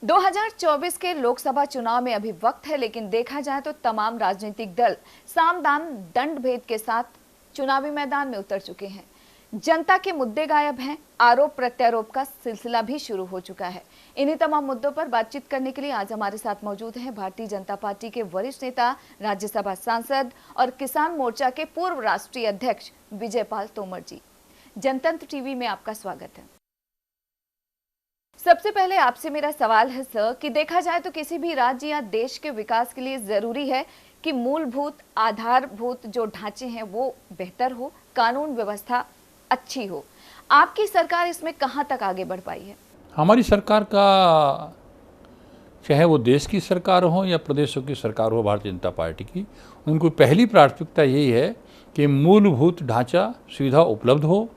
2024 के लोकसभा चुनाव में अभी वक्त है, लेकिन देखा जाए तो तमाम राजनीतिक दल साम दाम दंड भेद के साथ चुनावी मैदान में उतर चुके हैं। जनता के मुद्दे गायब हैं, आरोप प्रत्यारोप का सिलसिला भी शुरू हो चुका है। इन्हीं तमाम मुद्दों पर बातचीत करने के लिए आज हमारे साथ मौजूद हैं भारतीय जनता पार्टी के वरिष्ठ नेता, राज्यसभा सांसद और किसान मोर्चा के पूर्व राष्ट्रीय अध्यक्ष विजय पाल तोमर जी। जनतंत्र टीवी में आपका स्वागत है। सबसे पहले आपसे मेरा सवाल है सर कि देखा जाए तो किसी भी राज्य या देश के विकास के लिए जरूरी है कि मूलभूत आधारभूत जो ढांचे हैं वो बेहतर हो, कानून व्यवस्था अच्छी हो। आपकी सरकार इसमें कहां तक आगे बढ़ पाई है? हमारी सरकार का, चाहे वो देश की सरकार हो या प्रदेशों की सरकार हो, भारतीय जनता पार्टी की, उनको पहली प्राथमिकता यही है कि मूलभूत ढांचा सुविधा उपलब्ध हो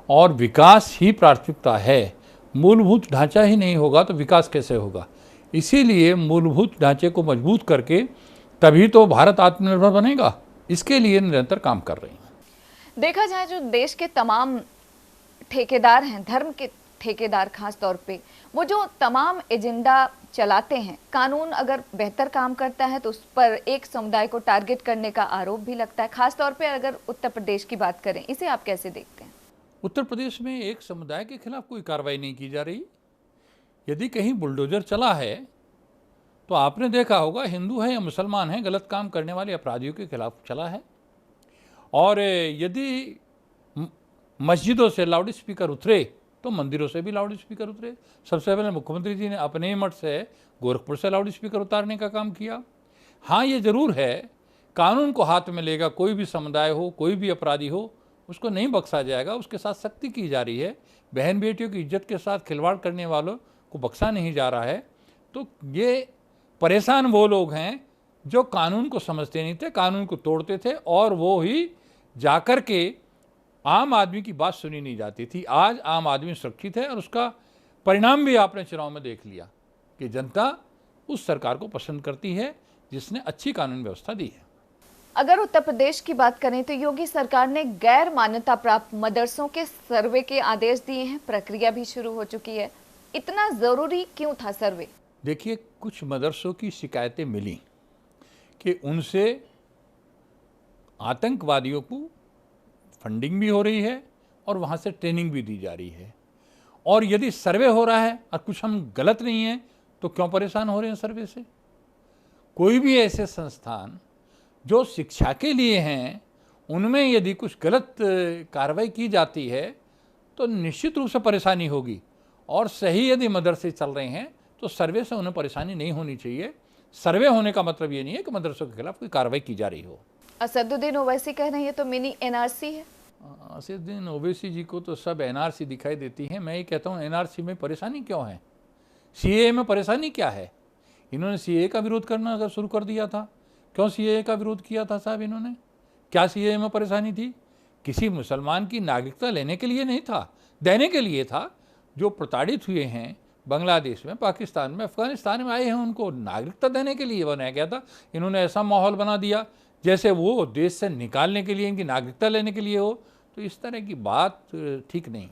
और विकास ही प्राथमिकता है। मूलभूत ढांचा ही नहीं होगा तो विकास कैसे होगा? इसीलिए मूलभूत ढांचे को मजबूत करके तभी तो भारत आत्मनिर्भर बनेगा। इसके लिए निरंतर काम कर रहे हैं। देखा जाए जो देश के तमाम ठेकेदार हैं, धर्म के ठेकेदार खास तौर पे, वो जो तमाम एजेंडा चलाते हैं, कानून अगर बेहतर काम करता है तो उस पर एक समुदाय को टारगेट करने का आरोप भी लगता है। खास तौर पे अगर उत्तर प्रदेश की बात करें, इसे आप कैसे देखते हैं? उत्तर प्रदेश में एक समुदाय के खिलाफ कोई कार्रवाई नहीं की जा रही। यदि कहीं बुलडोजर चला है तो आपने देखा होगा, हिंदू है या मुसलमान है, गलत काम करने वाले अपराधियों के खिलाफ चला है। और यदि मस्जिदों से लाउड स्पीकर उतरे तो मंदिरों से भी लाउड स्पीकर उतरे। सबसे पहले मुख्यमंत्री जी ने अपने मठ से गोरखपुर से लाउड स्पीकर उतारने का काम किया। हाँ, ये जरूर है, कानून को हाथ में लेगा कोई भी समुदाय हो, कोई भी अपराधी हो, उसको नहीं बख्शा जाएगा, उसके साथ सख्ती की जा रही है। बहन बेटियों की इज्जत के साथ खिलवाड़ करने वालों को बख्शा नहीं जा रहा है। तो ये परेशान वो लोग हैं जो कानून को समझते नहीं थे, कानून को तोड़ते थे और वो ही जाकर के आम आदमी की बात सुनी नहीं जाती थी। आज आम आदमी सुरक्षित है और उसका परिणाम भी आपने चुनाव में देख लिया कि जनता उस सरकार को पसंद करती है जिसने अच्छी कानून व्यवस्था दी है। अगर उत्तर प्रदेश की बात करें तो योगी सरकार ने गैर मान्यता प्राप्त मदरसों के सर्वे के आदेश दिए हैं, प्रक्रिया भी शुरू हो चुकी है। इतना जरूरी क्यों था सर्वे? देखिए, कुछ मदरसों की शिकायतें मिली कि उनसे आतंकवादियों को फंडिंग भी हो रही है और वहाँ से ट्रेनिंग भी दी जा रही है। और यदि सर्वे हो रहा है और कुछ हम गलत नहीं हैं तो क्यों परेशान हो रहे हैं सर्वे से? कोई भी ऐसे संस्थान जो शिक्षा के लिए हैं, उनमें यदि कुछ गलत कार्रवाई की जाती है तो निश्चित रूप से परेशानी होगी। और सही यदि मदरसे चल रहे हैं तो सर्वे से उन्हें परेशानी नहीं होनी चाहिए। सर्वे होने का मतलब ये नहीं है कि मदरसों के खिलाफ कोई कार्रवाई की जा रही हो। असदुद्दीन ओवैसी कह रहे हैं तो मिनी एनआरसी है। असदुद्दीन ओवैसी जी को तो सब एनआरसी दिखाई देती है। मैं ये कहता हूँ, एनआरसी में परेशानी क्यों है? सीएए में परेशानी क्या है? इन्होंने सीएए का विरोध करना अगर शुरू कर दिया था, क्यों सीएए का विरोध किया था साहब इन्होंने? क्या सीएए में परेशानी थी? किसी मुसलमान की नागरिकता लेने के लिए नहीं था, देने के लिए था। जो प्रताड़ित हुए हैं बांग्लादेश में, पाकिस्तान में, अफगानिस्तान में आए हैं, उनको नागरिकता देने के लिए बनाया गया था। इन्होंने ऐसा माहौल बना दिया जैसे वो देश से निकालने के लिए, इनकी नागरिकता लेने के लिए हो। तो इस तरह की बात ठीक नहीं।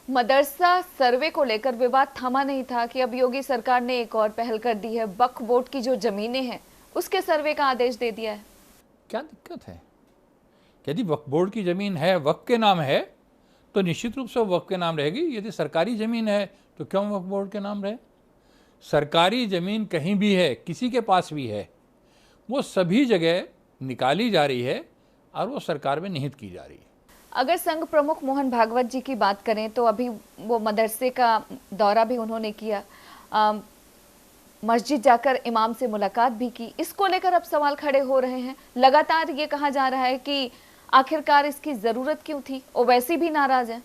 मदरसा सर्वे को लेकर विवाद थमा नहीं था कि अब योगी सरकार ने एक और पहल कर दी है, वक्फ बोर्ड की जो जमीनें हैं उसके सर्वे का आदेश दे दिया है। क्या दिक्कत है? यदि वक्फ बोर्ड की जमीन है, वक्फ के नाम है, तो निश्चित रूप से वक्फ के नाम रहेगी। यदि सरकारी जमीन है तो क्यों वक्फ बोर्ड के नाम रहे? सरकारी जमीन कहीं भी है, किसी के पास भी है, वो सभी जगह निकाली जा रही है और वो सरकार में निहित की जा रही है। अगर संघ प्रमुख मोहन भागवत जी की बात करें तो अभी वो मदरसे का दौरा भी उन्होंने किया, मस्जिद जाकर इमाम से मुलाकात भी की। इसको लेकर अब सवाल खड़े हो रहे हैं। लगातार ये कहा जा रहा है कि आखिरकार इसकी जरूरत क्यों थी? ओवैसी भी नाराज है।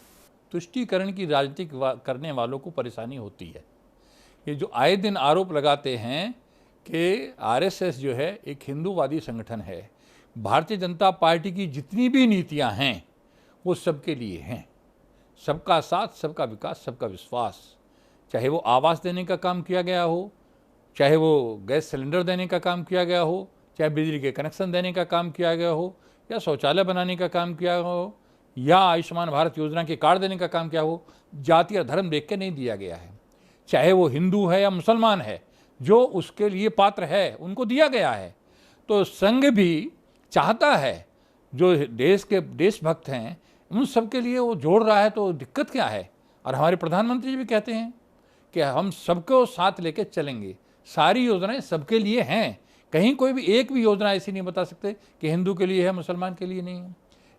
तुष्टीकरण की राजनीति करने वालों को परेशानी होती है। ये जो आए दिन आरोप लगाते हैं कि आरएसएस जो है एक हिंदूवादी संगठन है, भारतीय जनता पार्टी की जितनी भी नीतियां हैं वो सबके लिए हैं। सबका साथ, सबका विकास, सबका विश्वास। चाहे वो आवास देने का काम किया गया हो, चाहे वो गैस सिलेंडर देने का काम किया गया हो, चाहे बिजली के कनेक्शन देने का काम किया गया हो, या शौचालय बनाने का काम किया हो, या आयुष्मान भारत योजना के कार्ड देने का काम किया हो, जाति और धर्म देख के नहीं दिया गया है। चाहे वो हिंदू है या मुसलमान है, जो उसके लिए पात्र है उनको दिया गया है। तो संघ भी चाहता है जो देश के देशभक्त हैं उन सब के लिए वो जोड़ रहा है, तो दिक्कत क्या है। और हमारे प्रधानमंत्री जी भी कहते हैं कि हम सबको साथ लेके चलेंगे, सारी योजनाएं सबके लिए हैं, कहीं कोई भी एक भी योजना ऐसी नहीं बता सकते कि हिंदू के लिए है मुसलमान के लिए नहीं है।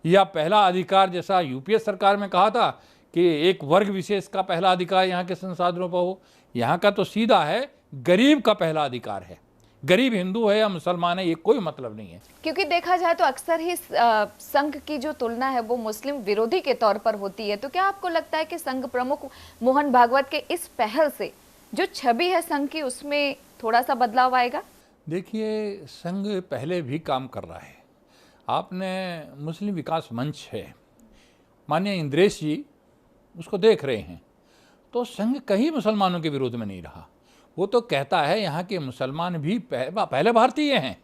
या पहला अधिकार जैसा यूपीए सरकार में कहा था कि एक वर्ग विशेष का पहला अधिकार यहाँ के संसाधनों पर हो, यहाँ का तो सीधा है गरीब का पहला अधिकार है। गरीब हिंदू है या मुसलमान है ये कोई मतलब नहीं है। क्योंकि देखा जाए तो अक्सर ही संघ की जो तुलना है वो मुस्लिम विरोधी के तौर पर होती है, तो क्या आपको लगता है कि संघ प्रमुख मोहन भागवत के इस पहल से जो छवि है संघ की उसमें थोड़ा सा बदलाव आएगा? देखिए, संघ पहले भी काम कर रहा है। आपने मुस्लिम विकास मंच है, माननीय इंद्रेश जी उसको देख रहे हैं, तो संघ कहीं मुसलमानों के विरोध में नहीं रहा। वो तो कहता है यहाँ के मुसलमान भी पहले भारतीय हैं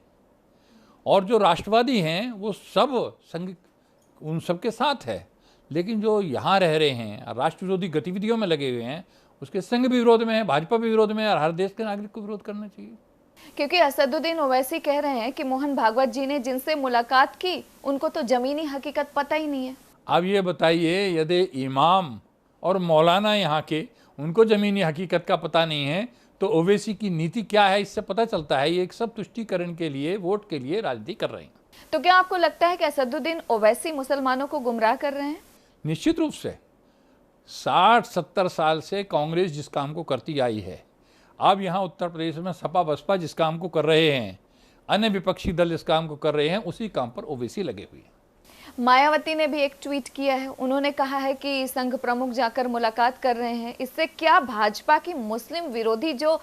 और जो राष्ट्रवादी हैं वो सब संघ उन सब के साथ है, लेकिन जो यहाँ रह रहे हैं राष्ट्र विरोधी गतिविधियों में लगे हुए हैं उसके संघ भी विरोध में है, भाजपा भी विरोध में है, और हर देश के नागरिक को विरोध करना चाहिए। क्योंकि असदुद्दीन ओवैसी कह रहे हैं कि मोहन भागवत जी ने जिनसे मुलाकात की उनको तो जमीनी हकीकत पता ही नहीं है। अब ये बताइए, यदि इमाम और मौलाना यहाँ के उनको जमीनी हकीकत का पता नहीं है तो ओवैसी की नीति क्या है इससे पता चलता है। ये एक सब तुष्टीकरण के लिए, वोट के लिए राजनीति कर रहे हैं। तो क्या आपको लगता है कि असदुद्दीन ओवैसी मुसलमानों को गुमराह कर रहे हैं? निश्चित रूप से 60-70 साल से कांग्रेस जिस काम को करती आई है, अब यहाँ उत्तर प्रदेश में सपा बसपा जिस काम को कर रहे हैं, अन्य विपक्षी दल इस काम को कर रहे हैं, उसी काम पर ओवैसी लगे हुए हैं। मायावती ने भी एक ट्वीट किया है, उन्होंने कहा है कि संघ प्रमुख जाकर मुलाकात कर रहे हैं, इससे क्या भाजपा की मुस्लिम विरोधी जो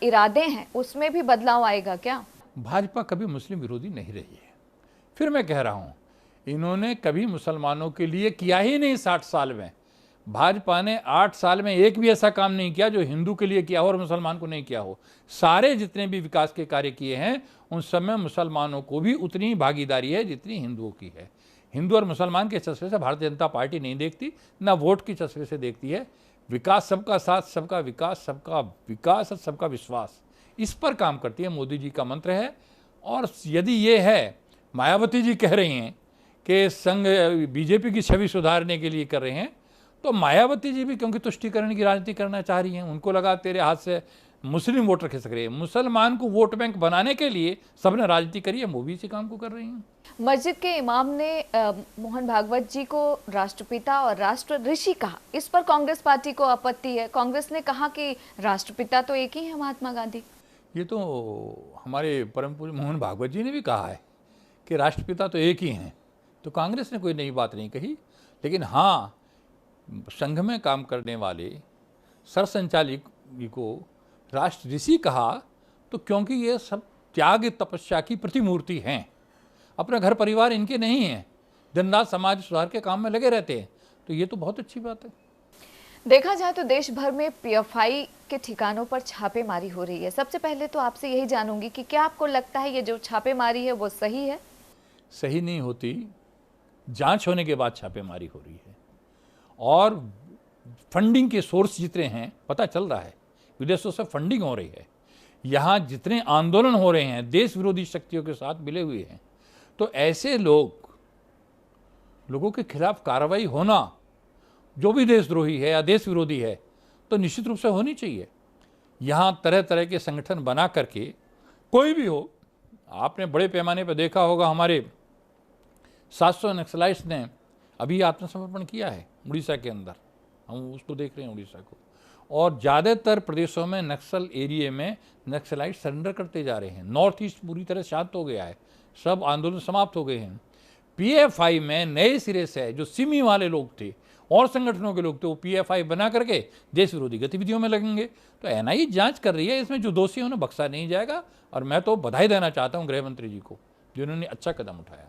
इरादे हैं उसमें भी बदलाव आएगा क्या? भाजपा कभी मुस्लिम विरोधी नहीं रही है। फिर मैं कह रहा हूँ, इन्होंने कभी मुसलमानों के लिए किया ही नहीं। 60 साल में भाजपा ने 8 साल में एक भी ऐसा काम नहीं किया जो हिंदू के लिए किया हो और मुसलमान को नहीं किया हो। सारे जितने भी विकास के कार्य किए हैं उन सब में मुसलमानों को भी उतनी ही भागीदारी है जितनी हिंदुओं की है। हिंदू और मुसलमान के चश्मे से भारतीय जनता पार्टी नहीं देखती, ना वोट की चश्मे से देखती है। विकास सबका साथ, सबका विकास, सबका विकास और सबका विश्वास, इस पर काम करती है। मोदी जी का मंत्र है। और यदि ये है, मायावती जी कह रही हैं कि संघ बीजेपी की छवि सुधारने के लिए कर रहे हैं, तो मायावती जी भी क्योंकि तुष्टीकरण की राजनीति करना चाह रही हैं। उनको लगा तेरे हाथ से मुस्लिम वोटर खिसक रहे हैं। मुसलमान को वोट बैंक बनाने के लिए सबने राजनीति करी है, वो भी इसी काम को कर रही हैं। मस्जिद के इमाम ने मोहन भागवत जी को राष्ट्रपिता और राष्ट्र ऋषि कहा, इस पर कांग्रेस पार्टी को आपत्ति है। कांग्रेस ने कहा कि राष्ट्रपिता तो एक ही है, महात्मा गांधी। ये तो हमारे परम पूज्य मोहन भागवत जी ने भी कहा है कि राष्ट्रपिता तो एक ही हैं, तो कांग्रेस ने कोई नई बात नहीं कही। लेकिन हाँ, संघ में काम करने वाले सरसंचालक को राष्ट्र ऋषि कहा, तो क्योंकि ये सब त्याग तपस्या की प्रतिमूर्ति हैं। अपना घर परिवार इनके नहीं है, दिन रात समाज सुधार के काम में लगे रहते हैं, तो ये तो बहुत अच्छी बात है। देखा जाए तो देश भर में पीएफआई के ठिकानों पर छापेमारी हो रही है। सबसे पहले तो आपसे यही जानूंगी कि क्या आपको लगता है ये जो छापेमारी है वो सही है? सही नहीं होती, जांच होने के बाद छापेमारी हो रही है। और फंडिंग के सोर्स जितने हैं पता चल रहा है, विदेशों से फंडिंग हो रही है। यहाँ जितने आंदोलन हो रहे हैं देश विरोधी शक्तियों के साथ मिले हुए हैं, तो ऐसे लोगों के खिलाफ कार्रवाई होना, जो भी देशद्रोही है या देश विरोधी है, तो निश्चित रूप से होनी चाहिए। यहाँ तरह तरह के संगठन बना करके कोई भी हो, आपने बड़े पैमाने पर देखा होगा, हमारे 700 नक्सलाइट्स ने अभी आत्मसमर्पण किया है उड़ीसा के अंदर, हम उसको देख रहे हैं उड़ीसा को। और ज़्यादातर प्रदेशों में नक्सल एरिया में नक्सलाइट सरेंडर करते जा रहे हैं। नॉर्थ ईस्ट पूरी तरह शांत हो गया है, सब आंदोलन समाप्त हो गए हैं। पीएफआई में नए सिरे से जो सिमी वाले लोग थे और संगठनों के लोग थे, वो पीएफआई बना करके देश विरोधी गतिविधियों में लगेंगे। तो एनआईए जांच कर रही है, इसमें जो दोषी है उन्हें बख्शा नहीं जाएगा। और मैं तो बधाई देना चाहता हूं गृह मंत्री जी को, जिन्होंने अच्छा कदम उठाया।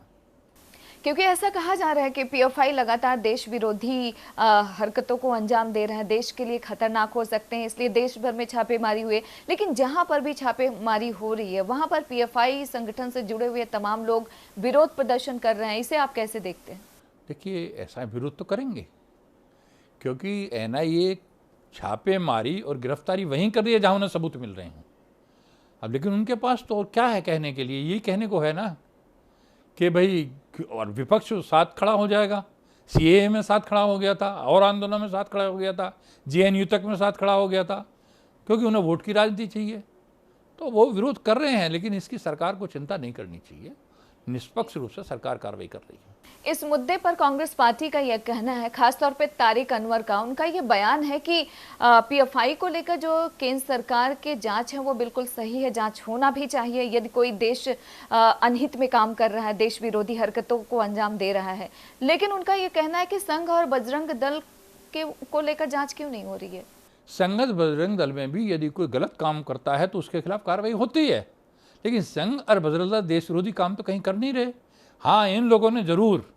क्योंकि ऐसा कहा जा रहा है कि पीएफआई लगातार देश विरोधी हरकतों को अंजाम दे रहे हैं, देश के लिए खतरनाक हो सकते हैं, इसलिए देश भर में छापेमारी हुई। लेकिन जहां पर भी छापेमारी हो रही है वहां पर पीएफआई संगठन से जुड़े हुए तमाम लोग विरोध प्रदर्शन कर रहे हैं, इसे आप कैसे देखते हैं? देखिए, ऐसा विरोध तो करेंगे, क्योंकि एनआईए छापेमारी और गिरफ्तारी वहीं कर रही है जहाँ उन्हें सबूत मिल रहे हैं। अब लेकिन उनके पास तो और क्या है कहने के लिए, यही कहने को है ना कि भाई, और विपक्ष साथ खड़ा हो जाएगा। सीएए में साथ खड़ा हो गया था, और आंदोलन में साथ खड़ा हो गया था, जेएनयू तक में साथ खड़ा हो गया था, क्योंकि उन्हें वोट की राजनीति चाहिए। तो वो विरोध कर रहे हैं, लेकिन इसकी सरकार को चिंता नहीं करनी चाहिए। निष्पक्ष रूप से सरकार कार्रवाई कर रही है। इस मुद्दे पर कांग्रेस पार्टी का यह कहना है, खासतौर पे तारिक अनवर का, उनका यह बयान है कि पीएफआई को लेकर जो केंद्र सरकार के जांच है वो बिल्कुल सही है, जांच होना भी चाहिए। यदि कोई देश अनहित में काम कर रहा है, देश विरोधी हरकतों को अंजाम दे रहा है, लेकिन उनका यह कहना है कि संघ और बजरंग दल को लेकर जांच क्यों नहीं हो रही है। संघ बजरंग दल में भी यदि कोई गलत काम करता है तो उसके खिलाफ कार्रवाई होती है, लेकिन संघ और बजरंग दल देश विरोधी काम तो कहीं कर नहीं रहे। हाँ, इन लोगों ने जरूर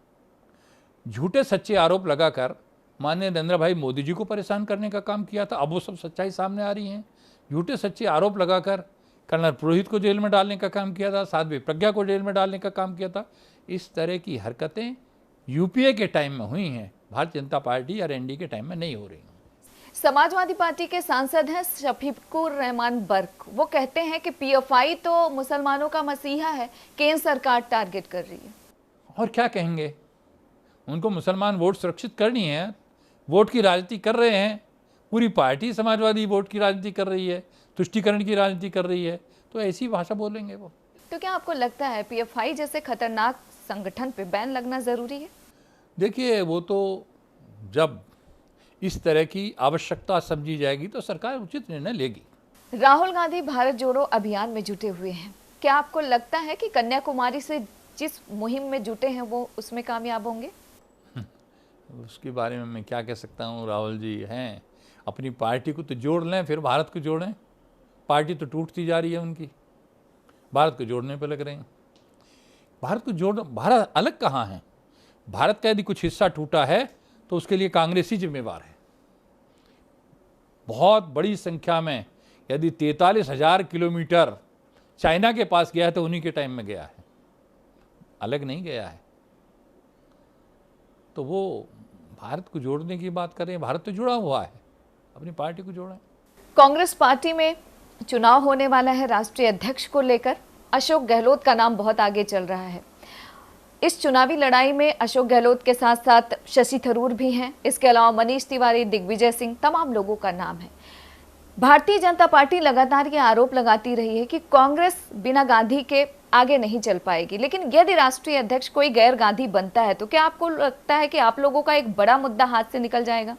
झूठे सच्चे आरोप लगाकर माननीय नरेंद्र भाई मोदी जी को परेशान करने का काम किया था। अब वो सब सच्चाई सामने आ रही है। झूठे सच्चे आरोप लगाकर कर्नल पुरोहित को जेल में डालने का काम किया था, साध्वी प्रज्ञा को जेल में डालने का काम किया था। इस तरह की हरकतें यूपीए के टाइम में हुई हैं, भारतीय जनता पार्टी और एनडीए के टाइम में नहीं हो रही हैं। समाजवादी पार्टी के सांसद हैं शफीकुर रहमान बर्क, वो कहते हैं कि पीएफआई तो मुसलमानों का मसीहा है, केंद्र सरकार टारगेट कर रही है। और क्या कहेंगे, उनको मुसलमान वोट सुरक्षित करनी है, वोट की राजनीति कर रहे हैं। पूरी पार्टी समाजवादी वोट की राजनीति कर रही है, तुष्टीकरण की राजनीति कर रही है, तो ऐसी भाषा बोलेंगे वो। तो क्या आपको लगता है पीएफआई जैसे खतरनाक संगठन पे बैन लगना जरूरी है? देखिए, वो तो जब इस तरह की आवश्यकता समझी जाएगी तो सरकार उचित निर्णय लेगी। राहुल गांधी भारत जोड़ो अभियान में जुटे हुए हैं। क्या आपको लगता है कि कन्याकुमारी से जिस मुहिम में जुटे हैं वो उसमें कामयाब होंगे? उसके बारे में मैं क्या कह सकता हूँ। राहुल जी हैं, अपनी पार्टी को तो जोड़ लें, फिर भारत को जोड़ें। पार्टी तो टूटती जा रही है उनकी, भारत को जोड़ने पर लग रहे हैं। भारत अलग कहाँ है? भारत का यदि कुछ हिस्सा टूटा है तो उसके लिए कांग्रेस ही जिम्मेवार है। बहुत बड़ी संख्या में, यदि 43,000 किलोमीटर चाइना के पास गया है तो उन्हीं के टाइम में गया है, अलग नहीं गया है। तो वो भारत को जोड़ने की बात करें, भारत तो जुड़ा हुआ है, अपनी पार्टी को जोड़ें। कांग्रेस पार्टी में चुनाव होने वाला है, राष्ट्रीय अध्यक्ष को लेकर अशोक गहलोत का नाम बहुत आगे चल रहा है। इस चुनावी लड़ाई में अशोक गहलोत के साथ साथ शशि थरूर भी हैं, इसके अलावा मनीष तिवारी, दिग्विजय सिंह, तमाम लोगों का नाम है। भारतीय जनता पार्टी लगातार ये आरोप लगाती रही है कि कांग्रेस बिना गांधी के आगे नहीं चल पाएगी, लेकिन यदि राष्ट्रीय अध्यक्ष कोई गैर गांधी बनता है तो क्या आपको लगता है कि आप लोगों का एक बड़ा मुद्दा हाथ से निकल जाएगा?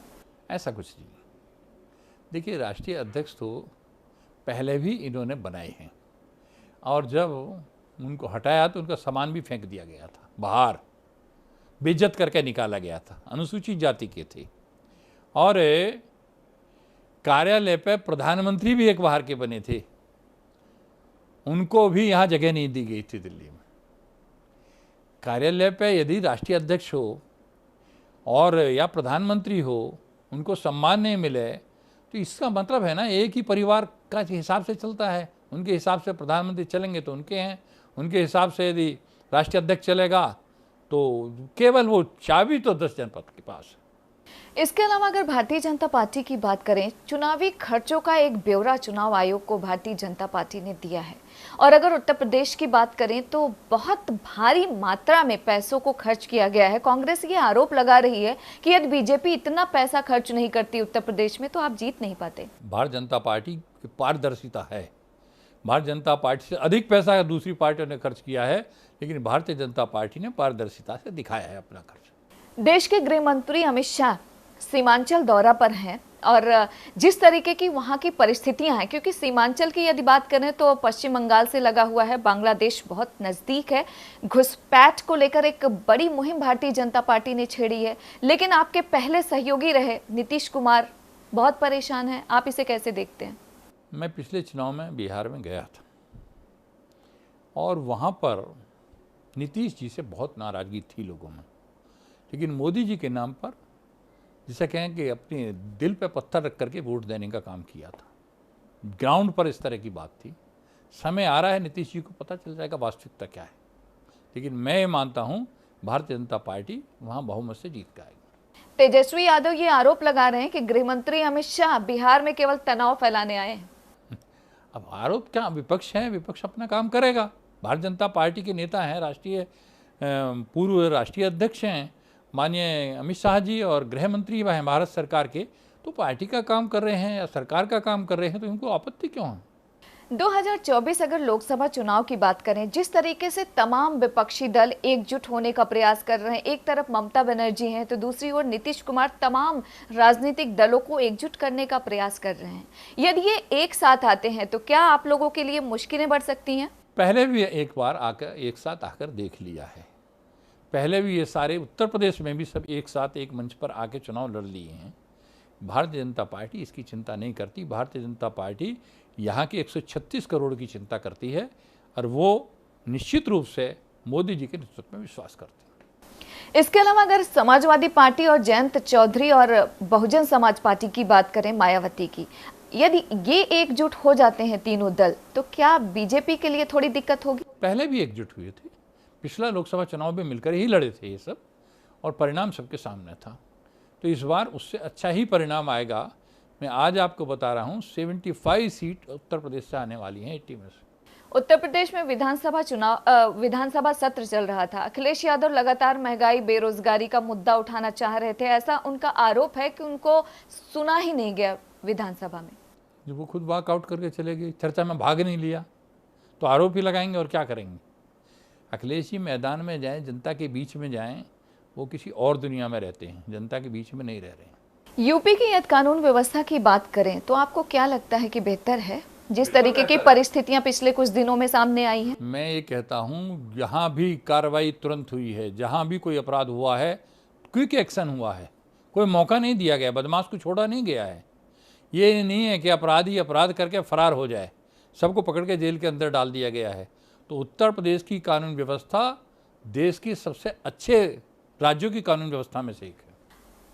ऐसा कुछ नहीं। देखिए, राष्ट्रीय अध्यक्ष तो पहले भी इन्होंने बनाए हैं, और जब उनको हटाया तो उनका सामान भी फेंक दिया गया था बाहर, बेइज्जत करके निकाला गया था। अनुसूचित जाति के थे, और कार्यालय पे प्रधानमंत्री भी एक बाहर के बने थे, उनको भी यहाँ जगह नहीं दी गई थी दिल्ली में। कार्यालय पे यदि राष्ट्रीय अध्यक्ष हो और या प्रधानमंत्री हो, उनको सम्मान नहीं मिले तो इसका मतलब है ना, एक ही परिवार का हिसाब से चलता है। उनके हिसाब से प्रधानमंत्री चलेंगे तो उनके हैं, उनके हिसाब से यदि राष्ट्रीय अध्यक्ष चलेगा तो केवल वो चाबी तो 10 जनपद के पास है। इसके अलावा अगर भारतीय जनता पार्टी की बात करें, चुनावी खर्चों का एक ब्यौरा चुनाव आयोग को भारतीय जनता पार्टी ने दिया है, और अगर उत्तर प्रदेश की बात करें तो बहुत भारी मात्रा में पैसों को खर्च किया गया है। कांग्रेस ये आरोप लगा रही है कि यदि बीजेपी इतना पैसा खर्च नहीं करती उत्तर प्रदेश में तो आप जीत नहीं पाते। भारतीय जनता पार्टी की पारदर्शिता है। भारतीय जनता पार्टी से अधिक पैसा दूसरी पार्टियों ने खर्च किया है, लेकिन भारतीय जनता पार्टी ने पारदर्शिता से दिखाया है अपना खर्च। देश के गृह मंत्री अमित शाह सीमांचल दौरा पर हैं, और जिस तरीके की वहाँ की परिस्थितियां हैं, क्योंकि सीमांचल की यदि बात करें तो पश्चिम बंगाल से लगा हुआ है, बांग्लादेश बहुत नज़दीक है। घुसपैठ को लेकर एक बड़ी मुहिम भारतीय जनता पार्टी ने छेड़ी है, लेकिन आपके पहले सहयोगी रहे नीतीश कुमार बहुत परेशान हैं। आप इसे कैसे देखते हैं? मैं पिछले चुनाव में बिहार में गया था, और वहाँ पर नीतीश जी से बहुत नाराज़गी थी लोगों में, लेकिन मोदी जी के नाम पर, जिसे कहें कि अपने दिल पे पत्थर रख करके वोट देने का काम किया था। ग्राउंड पर इस तरह की बात थी। समय आ रहा है, नीतीश जी को पता चल जाएगा वास्तविकता क्या है, लेकिन मैं मानता हूँ भारतीय जनता पार्टी वहाँ बहुमत से जीत के आएगी। तेजस्वी यादव ये आरोप लगा रहे हैं कि गृह मंत्री अमित शाह बिहार में केवल तनाव फैलाने आए हैं। अब आरोप क्या, विपक्ष है, विपक्ष अपना काम करेगा। भारतीय जनता पार्टी के नेता हैं, पूर्व राष्ट्रीय अध्यक्ष हैं माननीय अमित शाह जी, और गृह मंत्री हैं भारत सरकार के, तो पार्टी का काम कर रहे हैं या सरकार का काम कर रहे हैं, तो इनको आपत्ति क्यों है? 2024 अगर लोकसभा चुनाव की बात करें, जिस तरीके से तमाम विपक्षी दल एकजुट होने का प्रयास कर रहे हैं, एक तरफ ममता बनर्जी हैं तो दूसरी ओर नीतीश कुमार तमाम राजनीतिक दलों को एकजुट करने का प्रयास कर रहे हैं। यदि ये एक साथ आते हैं तो क्या आप लोगों के लिए मुश्किलें बढ़ सकती हैं? पहले भी एक बार आकर एक साथ आकर देख लिया है। पहले भी ये सारे उत्तर प्रदेश में भी सब एक साथ एक मंच पर आके चुनाव लड़ लिए हैं। भारतीय जनता पार्टी इसकी चिंता नहीं करती। भारतीय जनता पार्टी यहाँ की 136 करोड़ की चिंता करती है, और वो निश्चित रूप से मोदी जी के नेतृत्व में विश्वास करती है। इसके अलावा अगर समाजवादी पार्टी और जयंत चौधरी और बहुजन समाज पार्टी की बात करें, मायावती की, यदि ये एकजुट हो जाते हैं तीनों दल, तो क्या बीजेपी के लिए थोड़ी दिक्कत होगी? पहले भी एकजुट हुए थे, पिछला लोकसभा चुनाव में मिलकर ही लड़े थे ये सब, और परिणाम सबके सामने था। तो इस बार उससे अच्छा ही परिणाम आएगा। मैं आज आपको बता रहा हूँ 75 सीट उत्तर प्रदेश से आने वाली हैं 80 में से। उत्तर प्रदेश में विधानसभा सत्र चल रहा था। अखिलेश यादव लगातार महंगाई, बेरोजगारी का मुद्दा उठाना चाह रहे थे। ऐसा उनका आरोप है कि उनको सुना ही नहीं गया विधानसभा में। जब वो खुद वॉकआउट करके चले गए, चर्चा में भाग नहीं लिया, तो आरोप ही लगाएंगे और क्या करेंगे। अखिलेश जी मैदान में जाएं, जनता के बीच में जाएं, वो किसी और दुनिया में रहते हैं, जनता के बीच में नहीं रह रहे हैं। यूपी की यदि कानून व्यवस्था की बात करें तो आपको क्या लगता है कि बेहतर है, जिस तरीके की परिस्थितियां पिछले कुछ दिनों में सामने आई हैं? मैं ये कहता हूँ, जहाँ भी कार्रवाई तुरंत हुई है, जहाँ भी कोई अपराध हुआ है, क्विक एक्शन हुआ है, कोई मौका नहीं दिया गया, बदमाश को छोड़ा नहीं गया है। ये नहीं है कि अपराधी अपराध करके फरार हो जाए, सबको पकड़ के जेल के अंदर डाल दिया गया है। तो उत्तर प्रदेश की कानून व्यवस्था देश की सबसे अच्छे राज्यों की कानून व्यवस्था में से एक है।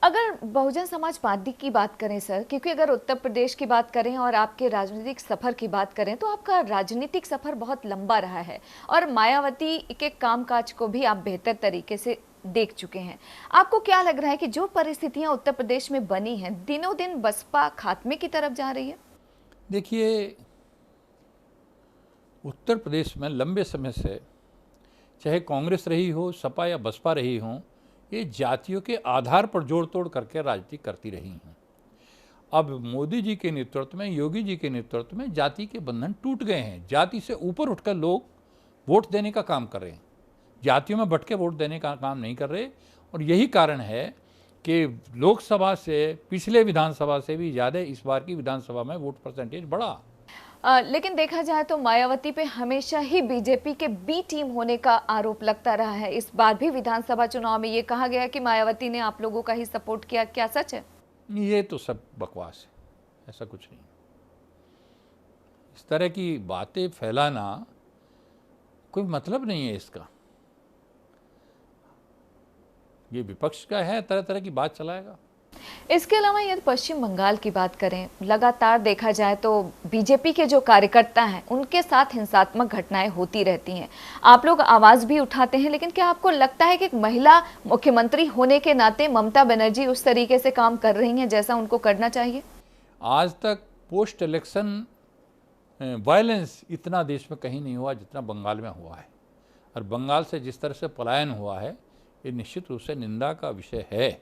अगर बहुजन समाज पार्टी की बात करें सर, क्योंकि अगर उत्तर प्रदेश की बात करें और आपके राजनीतिक सफर की बात करें तो आपका राजनीतिक सफर बहुत लंबा रहा है, और मायावती के कामकाज को भी आप बेहतर तरीके से देख चुके हैं। आपको क्या लग रहा है कि जो परिस्थितियां उत्तर प्रदेश में बनी हैं, दिनों दिन बसपा खात्मे की तरफ जा रही है? देखिए, उत्तर प्रदेश में लंबे समय से चाहे कांग्रेस रही हो, सपा या बसपा रही हो, ये जातियों के आधार पर जोड़ तोड़ करके राजनीति करती रही हैं। अब मोदी जी के नेतृत्व में, योगी जी के नेतृत्व में जाति के बंधन टूट गए हैं। जाति से ऊपर उठकर लोग वोट देने का काम कर रहे हैं, जातियों में बट के वोट देने का काम नहीं कर रहे। और यही कारण है कि लोकसभा से, पिछले विधानसभा से भी ज़्यादा इस बार की विधानसभा में वोट परसेंटेज बढ़ा। लेकिन देखा जाए तो मायावती पे हमेशा ही बीजेपी के बी टीम होने का आरोप लगता रहा है। इस बार भी विधानसभा चुनाव में ये कहा गया कि मायावती ने आप लोगों का ही सपोर्ट किया, क्या सच है? ये तो सब बकवास है, ऐसा कुछ नहीं। इस तरह की बातें फैलाना कोई मतलब नहीं है इसका। ये विपक्ष का है, तरह तरह की बात चलाएगा। इसके अलावा यदि पश्चिम बंगाल की बात करें, लगातार देखा जाए तो बीजेपी के जो कार्यकर्ता हैं उनके साथ हिंसात्मक घटनाएं होती रहती हैं। आप लोग आवाज भी उठाते हैं, लेकिन क्या आपको लगता है कि एक महिला मुख्यमंत्री होने के नाते ममता बनर्जी उस तरीके से काम कर रही हैं जैसा उनको करना चाहिए? आज तक पोस्ट इलेक्शन वायलेंस इतना देश में कहीं नहीं हुआ जितना बंगाल में हुआ है, और बंगाल से जिस तरह से पलायन हुआ है, ये निश्चित रूप से निंदा का विषय है।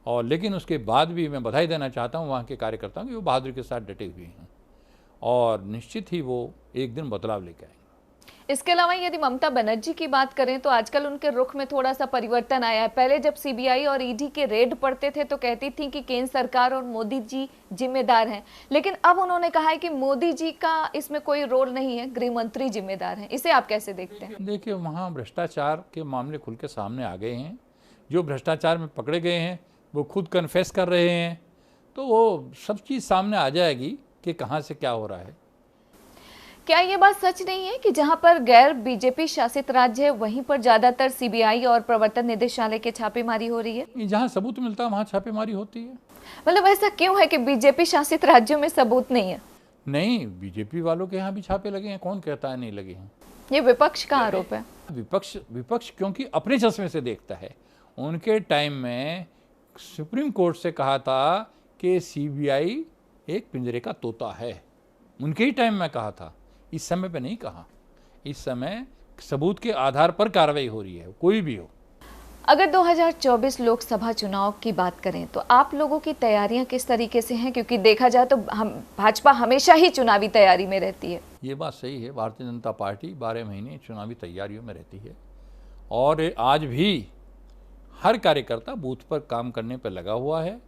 और लेकिन उसके बाद भी मैं बधाई देना चाहता हूँ वहाँ के कार्यकर्ताओं की, वो बहादुरी के साथ डटे हुए हैं, और निश्चित ही वो एक दिन बदलाव लेकर आएंगे। इसके अलावा यदि ममता बनर्जी की बात करें तो आजकल उनके रुख में थोड़ा सा परिवर्तन आया है। पहले जब सीबीआई और ईडी के रेड पड़ते थे तो कहती थी कि केंद्र सरकार और मोदी जी जिम्मेदार हैं, लेकिन अब उन्होंने कहा है कि मोदी जी का इसमें कोई रोल नहीं है, गृह मंत्री जिम्मेदार हैं। इसे आप कैसे देखते हैं? देखिए, वहाँ भ्रष्टाचार के मामले खुल के सामने आ गए हैं। जो भ्रष्टाचार में पकड़े गए हैं वो खुद कन्फेस कर रहे हैं, तो वो सब चीज़ सामने आ जाएगी कि कहाँ से क्या हो रहा है। क्या ये बात सच नहीं है कि जहां पर गैर बीजेपी शासित राज्य है वहीं पर ज्यादातर सीबीआई और प्रवर्तन निदेशालय के छापेमारी हो रही है? जहाँ सबूत मिलता है वहाँ छापेमारी होती है। मतलब ऐसा क्यों है कि बीजेपी शासित राज्यों में सबूत नहीं है? नहीं, बीजेपी वालों के यहाँ भी छापे लगे हैं, कौन कहता है नहीं लगे हैं? ये विपक्ष का आरोप है। विपक्ष क्योंकि अपने चश्मे से देखता है। उनके टाइम में सुप्रीम कोर्ट से कहा था कि सीबीआई एक पिंजरे का तोता है। उनके ही टाइम में कहा था, इस समय पे नहीं कहा। इस समय सबूत के आधार पर कार्रवाई हो रही है, कोई भी हो। अगर 2024 लोकसभा चुनाव की बात करें तो आप लोगों की तैयारियां किस तरीके से हैं? क्योंकि देखा जाए तो हम भाजपा हमेशा ही चुनावी तैयारी में रहती है। ये बात सही है, भारतीय जनता पार्टी 12 महीने चुनावी तैयारियों में रहती है और आज भी हर कार्यकर्ता बूथ पर काम करने पर लगा हुआ है।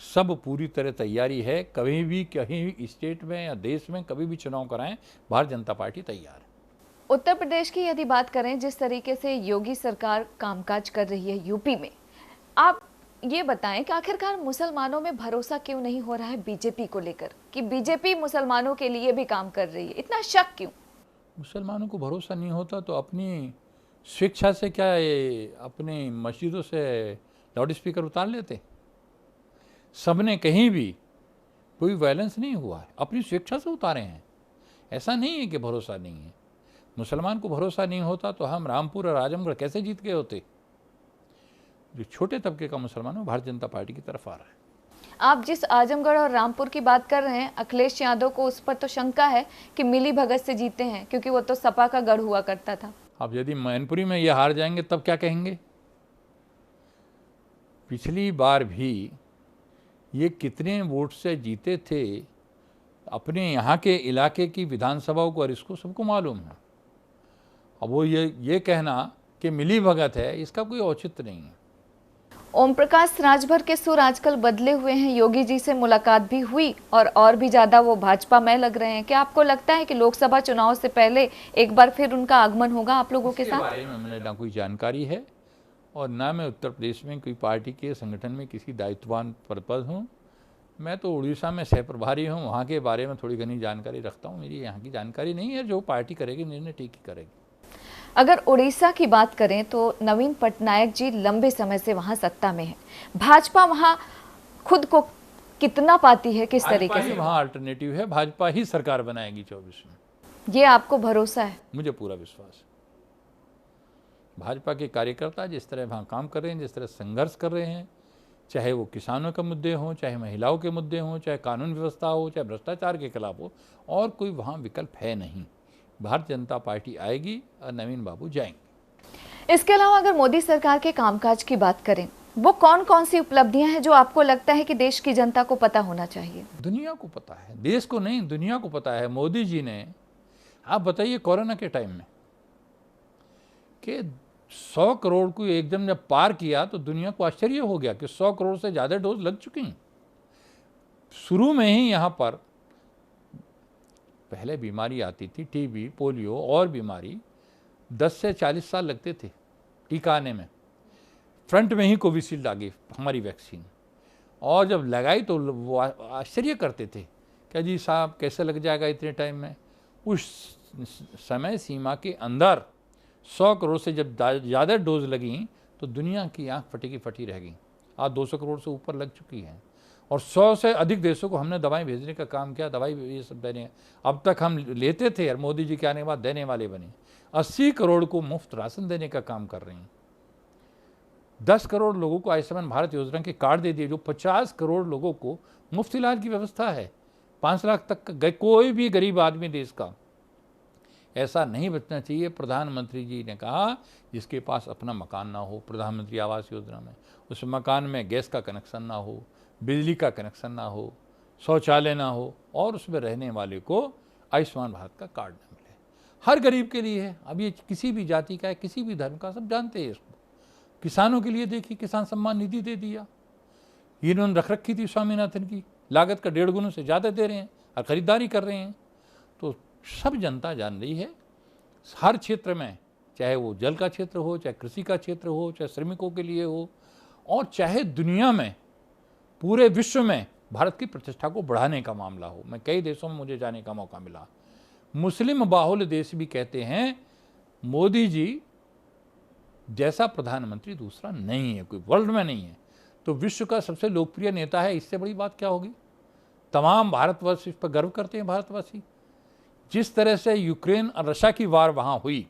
सब पूरी तरह तैयारी है। कभी भी कहीं भी स्टेट में या देश में कभी भी चुनाव कराएं, भारतीय जनता पार्टी तैयार है। उत्तर प्रदेश की यदि बात करें, जिस तरीके से योगी सरकार कामकाज कर रही है यूपी में, आप ये बताएं कि आखिरकार मुसलमानों में भरोसा क्यों नहीं हो रहा है बीजेपी को लेकर, कि बीजेपी मुसलमानों के लिए भी काम कर रही है, इतना शक क्यों? मुसलमानों को भरोसा नहीं होता तो अपनी स्वेच्छा से क्या ये अपनी मस्जिदों से लाउड स्पीकर उतार लेते? सबने कहीं भी कोई वायलेंस नहीं हुआ है, अपनी स्वेच्छा से उतारे हैं। ऐसा नहीं है कि भरोसा नहीं है। मुसलमान को भरोसा नहीं होता तो हम रामपुर और आजमगढ़ कैसे जीत गए होते? जो छोटे तबके का मुसलमान है भारतीय जनता पार्टी की तरफ आ रहा है। आप जिस आजमगढ़ और रामपुर की बात कर रहे हैं, अखिलेश यादव को उस पर तो शंका है कि मिली भगत से जीते हैं, क्योंकि वो तो सपा का गढ़ हुआ करता था। अब यदि मैनपुरी में ये हार जाएंगे तब क्या कहेंगे? पिछली बार भी ये कितने वोट से जीते थे अपने यहाँ के इलाके की विधानसभाओं को, और इसको सबको मालूम है। अब वो ये कहना कि मिली भगत है, इसका कोई औचित्य नहीं है। ओम प्रकाश राजभर के सुर आजकल बदले हुए हैं। योगी जी से मुलाकात भी हुई और भी ज्यादा वो भाजपा में लग रहे हैं। क्या आपको लगता है कि लोकसभा चुनाव से पहले एक बार फिर उनका आगमन होगा आप लोगों के साथ? बारे में मैंने ना कोई जानकारी है और ना मैं उत्तर प्रदेश में कोई पार्टी के संगठन में किसी दायित्ववान पद हूँ। मैं तो उड़ीसा में सह प्रभारी हूँ, वहाँ के बारे में थोड़ी घनी जानकारी रखता हूँ। मेरी यहाँ की जानकारी नहीं है। जो पार्टी करेगी निर्णय ठीक ही करेगी। अगर उड़ीसा की बात करें तो नवीन पटनायक जी लंबे समय से वहां सत्ता में है। भाजपा वहां खुद को कितना पाती है, किस तरीके से? वहाँ अल्टरनेटिव है, भाजपा ही सरकार बनाएगी 24 में। ये आपको भरोसा है? मुझे पूरा विश्वास है। भाजपा के कार्यकर्ता जिस तरह वहाँ काम कर रहे हैं, जिस तरह संघर्ष कर रहे हैं, चाहे वो किसानों के मुद्दे हों, चाहे महिलाओं के मुद्दे हों, चाहे कानून व्यवस्था हो, चाहे भ्रष्टाचार के खिलाफ हो, और कोई वहाँ विकल्प है नहीं। भारतीय जनता पार्टी आएगी और नवीन बाबू जाएंगे। इसके अलावा अगर मोदी सरकार के कामकाज की बात करें, वो कौन कौन सी उपलब्धियां हैं जो आपको लगता है कि देश की जनता को पता होना चाहिए? दुनिया को पता है, देश को नहीं, दुनिया को पता है। मोदी जी ने, आप बताइए, कोरोना के टाइम में कि 100 करोड़ को एकदम जब पार किया तो दुनिया को आश्चर्य हो गया कि 100 करोड़ से ज़्यादा डोज लग चुकी हैं। शुरू में ही यहाँ पर पहले बीमारी आती थी, टीबी, पोलियो और बीमारी, 10 से 40 साल लगते थे टीका आने में। फ्रंट में ही कोविशील्ड आ गई हमारी वैक्सीन, और जब लगाई तो वो आश्चर्य करते थे, क्या जी साहब कैसे लग जाएगा इतने टाइम में। उस समय सीमा के अंदर 100 करोड़ से जब ज़्यादा डोज लगी तो दुनिया की आंख फटी की फटी रह गई। आज 200 करोड़ से ऊपर लग चुकी है और 100 से अधिक देशों को हमने दवाएं भेजने का काम किया। दवाई ये सब देने, अब तक हम लेते थे और मोदी जी के आने के बाद देने वाले बने। 80 करोड़ को मुफ्त राशन देने का काम कर रहे हैं। 10 करोड़ लोगों को आयुष्मान भारत योजना के कार्ड दे दिए, जो 50 करोड़ लोगों को मुफ्त इलाज की व्यवस्था है। 5 लाख तक कोई भी गरीब आदमी देश का ऐसा नहीं बचना चाहिए। प्रधानमंत्री जी ने कहा जिसके पास अपना मकान ना हो, प्रधानमंत्री आवास योजना में, उस मकान में गैस का कनेक्शन ना हो, बिजली का कनेक्शन ना हो, शौचालय ना हो, और उसमें रहने वाले को आयुष्मान भारत का कार्ड न मिले। हर गरीब के लिए है। अब ये किसी भी जाति का है, किसी भी धर्म का, सब जानते हैं इसको। किसानों के लिए देखिए, किसान सम्मान निधि दे दिया। इन्होंने रख रखी थी स्वामीनाथन की, लागत का 1.5 गुना से ज़्यादा दे रहे हैं और ख़रीदारी कर रहे हैं। तो सब जनता जान रही है, हर क्षेत्र में, चाहे वो जल का क्षेत्र हो, चाहे कृषि का क्षेत्र हो, चाहे श्रमिकों के लिए हो, और चाहे दुनिया में, पूरे विश्व में भारत की प्रतिष्ठा को बढ़ाने का मामला हो। मैं कई देशों में मुझे जाने का मौका मिला। मुस्लिम बाहुल्य देश भी कहते हैं मोदी जी जैसा प्रधानमंत्री दूसरा नहीं है, कोई वर्ल्ड में नहीं है। तो विश्व का सबसे लोकप्रिय नेता है, इससे बड़ी बात क्या होगी। तमाम भारतवर्ष इस पर गर्व करते हैं। भारतवासी जिस तरह से यूक्रेन और रशिया की वार वहाँ हुई,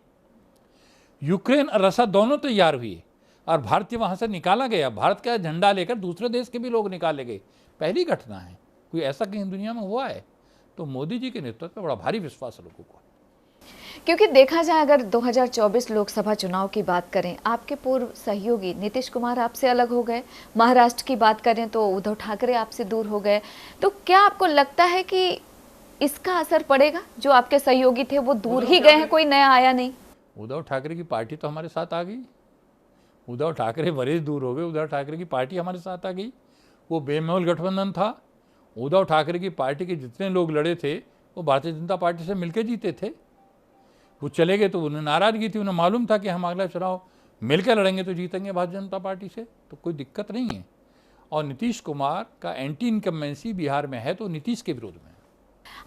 यूक्रेन और रशिया दोनों तैयार हुए और भारतीय वहाँ से निकाला गया, भारत का झंडा लेकर दूसरे देश के भी लोग निकाले गए। पहली घटना है, कोई ऐसा कहीं दुनिया में हुआ है? तो मोदी जी के नेतृत्व पे बड़ा भारी विश्वास है लोगों को। क्योंकि देखा जाए अगर 2024 लोकसभा चुनाव की बात करें, आपके पूर्व सहयोगी नीतीश कुमार आपसे अलग हो गए, महाराष्ट्र की बात करें तो उद्धव ठाकरे आपसे दूर हो गए, तो क्या आपको लगता है कि इसका असर पड़ेगा? जो आपके सहयोगी थे वो दूर ही गए हैं, कोई नया आया नहीं? उद्धव ठाकरे की पार्टी तो हमारे साथ आ गई। उद्धव ठाकरे वरिष्ठ दूर हो गए, उद्धव ठाकरे की पार्टी हमारे साथ आ गई। वो बेमेल गठबंधन था। उद्धव ठाकरे की पार्टी के जितने लोग लड़े थे वो भारतीय जनता पार्टी से मिलकर जीते थे। वो चले गए तो उन्हें नाराजगी थी, उन्हें मालूम था कि हम अगला चुनाव मिलकर लड़ेंगे तो जीतेंगे भारतीय जनता पार्टी से, तो कोई दिक्कत नहीं है। और नीतीश कुमार का एंटी इनकम्बेंसी बिहार में है तो नीतीश के विरोध में है।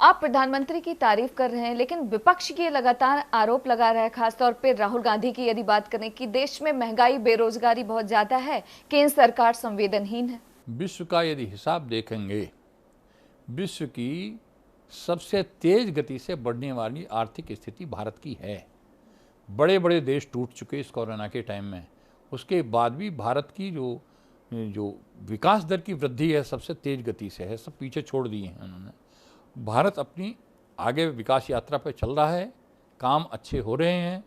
आप प्रधानमंत्री की तारीफ कर रहे हैं, लेकिन विपक्ष की लगातार आरोप लगा रहा है, खासतौर पे राहुल गांधी की यदि बात करें कि देश में महंगाई, बेरोजगारी बहुत ज्यादा है, केंद्र सरकार संवेदनहीन है। विश्व का यदि हिसाब देखेंगे, विश्व की सबसे तेज गति से बढ़ने वाली आर्थिक स्थिति भारत की है। बड़े बड़े देश टूट चुके इस कोरोना के टाइम में, उसके बाद भी भारत की जो विकास दर की वृद्धि है सबसे तेज गति से है, सब पीछे छोड़ दिए हैं उन्होंने। भारत अपनी आगे विकास यात्रा पर चल रहा है, काम अच्छे हो रहे हैं,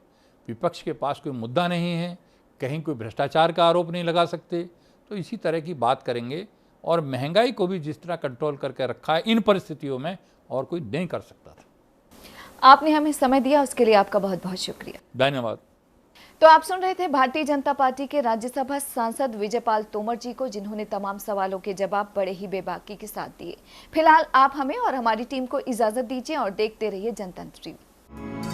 विपक्ष के पास कोई मुद्दा नहीं है, कहीं कोई भ्रष्टाचार का आरोप नहीं लगा सकते। तो इसी तरह की बात करेंगे और महंगाई को भी जिस तरह कंट्रोल करके रखा है इन परिस्थितियों में और कोई नहीं कर सकता था। आपने हमें समय दिया, उसके लिए आपका बहुत बहुत शुक्रिया। धन्यवाद। तो आप सुन रहे थे भारतीय जनता पार्टी के राज्यसभा सांसद विजयपाल तोमर जी को, जिन्होंने तमाम सवालों के जवाब बड़े ही बेबाकी के साथ दिए। फिलहाल आप हमें और हमारी टीम को इजाजत दीजिए और देखते रहिए जनतंत्र टीवी।